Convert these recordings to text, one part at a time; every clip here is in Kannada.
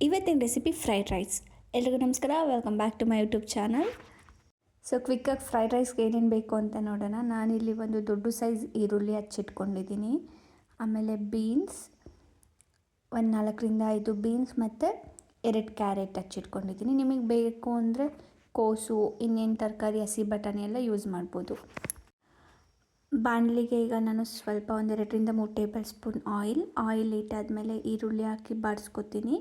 ಇವತ್ತಿನ ರೆಸಿಪಿ ಫ್ರೈಡ್ ರೈಸ್. ಎಲ್ರಿಗೂ ನಮಸ್ಕಾರ, welcome back to my YouTube channel. So ಕ್ವಿಕ್ಕಾಗಿ ಫ್ರೈಡ್ ರೈಸ್ಗೆ ಏನೇನು ಬೇಕು ಅಂತ ನೋಡೋಣ. ನಾನಿಲ್ಲಿ ಒಂದು ದೊಡ್ಡ ಸೈಜ್ ಈರುಳ್ಳಿ ಹಚ್ಚಿಟ್ಕೊಂಡಿದ್ದೀನಿ. ಆಮೇಲೆ ಬೀನ್ಸ್, ಒಂದು 4ರಿಂದ 5 ಬೀನ್ಸ್ ಮತ್ತು 2 ಕ್ಯಾರೆಟ್ ಹಚ್ಚಿಟ್ಕೊಂಡಿದ್ದೀನಿ. ನಿಮಗೆ ಬೇಕು ಅಂದರೆ ಕೋಸು, ಇನ್ನೇನು ತರಕಾರಿ, ಹಸಿ ಬಟಾಣಿ ಎಲ್ಲ ಯೂಸ್ ಮಾಡ್ಬೋದು. ಬಾಣಲಿಗೆ ಈಗ ನಾನು ಸ್ವಲ್ಪ 2ರಿಂದ 3 ಟೇಬಲ್ ಸ್ಪೂನ್ ಆಯಿಲ್ ಇಟ್ಟಾದಮೇಲೆ ಈರುಳ್ಳಿ ಹಾಕಿ ಬಾಡಿಸ್ಕೊತೀನಿ.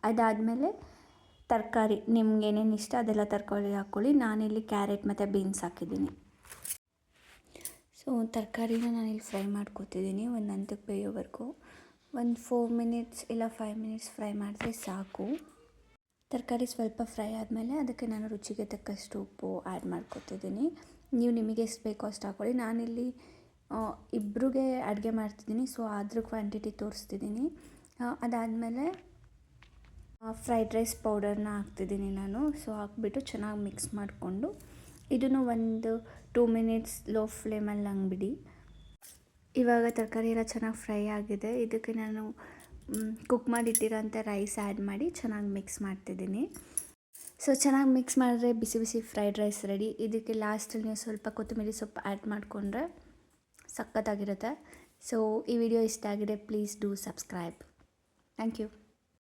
ಅದಾದಮೇಲೆ ತರಕಾರಿ ನಿಮ್ಗೆ ಏನೇನು ಇಷ್ಟ ಅದೆಲ್ಲ ತರಕಾರಿ ಹಾಕ್ಕೊಳ್ಳಿ. ನಾನಿಲ್ಲಿ ಕ್ಯಾರೆಟ್ ಮತ್ತು ಬೀನ್ಸ್ ಹಾಕಿದ್ದೀನಿ. ಸೊ ತರಕಾರಿನ ನಾನಿಲ್ಲಿ ಫ್ರೈ ಮಾಡ್ಕೊತಿದ್ದೀನಿ ಒಂದು ಹಂತಕ್ಕೆ ಬೇಯೋವರೆಗೂ. ಒಂದು 4 ಮಿನಿಟ್ಸ್ ಇಲ್ಲ 5 ಮಿನಿಟ್ಸ್ ಫ್ರೈ ಮಾಡಿದ್ರೆ ಸಾಕು. ತರಕಾರಿ ಸ್ವಲ್ಪ ಫ್ರೈ ಆದಮೇಲೆ ಅದಕ್ಕೆ ನಾನು ರುಚಿಗೆ ತಕ್ಕಷ್ಟು ಉಪ್ಪು ಆ್ಯಡ್ ಮಾಡ್ಕೊತಿದ್ದೀನಿ. ನೀವು ನಿಮಗೆ ಎಷ್ಟು ಬೇಕೋ ಅಷ್ಟು ಹಾಕ್ಕೊಳ್ಳಿ. ನಾನಿಲ್ಲಿ ಇಬ್ಬರಿಗೆ ಅಡುಗೆ ಮಾಡ್ತಿದ್ದೀನಿ, ಸೊ ಅದ್ರ ಕ್ವಾಂಟಿಟಿ ತೋರಿಸ್ತಿದ್ದೀನಿ. ಅದಾದಮೇಲೆ ಫ್ರೈಡ್ ರೈಸ್ ಪೌಡರ್ನ ಹಾಕ್ತಿದ್ದೀನಿ ನಾನು. ಸೊ ಹಾಕ್ಬಿಟ್ಟು ಚೆನ್ನಾಗಿ ಮಿಕ್ಸ್ ಮಾಡಿಕೊಂಡು ಇದನ್ನು ಒಂದು 2 ಮಿನಿಟ್ಸ್ ಲೋ ಫ್ಲೇಮಲ್ಲಿ ಹಂಗೆ ಇವಾಗ ತರಕಾರಿ ಎಲ್ಲ ಚೆನ್ನಾಗಿ ಫ್ರೈ ಆಗಿದೆ. ಇದಕ್ಕೆ ನಾನು ಕುಕ್ ಮಾಡಿಟ್ಟಿರೋಂಥ ರೈಸ್ ಆ್ಯಡ್ ಮಾಡಿ ಚೆನ್ನಾಗಿ ಮಿಕ್ಸ್ ಮಾಡ್ತಿದ್ದೀನಿ. ಸೊ ಚೆನ್ನಾಗಿ ಮಿಕ್ಸ್ ಮಾಡಿದ್ರೆ ಬಿಸಿ ಬಿಸಿ ಫ್ರೈಡ್ ರೈಸ್ ರೆಡಿ. ಇದಕ್ಕೆ ಲಾಸ್ಟಲ್ಲಿ ನೀವು ಸ್ವಲ್ಪ ಕೊತ್ತಂಬರಿ ಸೊಪ್ಪು ಆ್ಯಡ್ ಮಾಡಿಕೊಂಡ್ರೆ ಸಖತ್ತಾಗಿರುತ್ತೆ. ಸೊ ಈ ವಿಡಿಯೋ ಇಷ್ಟ ಆಗಿದೆ, please do subscribe. Thank you.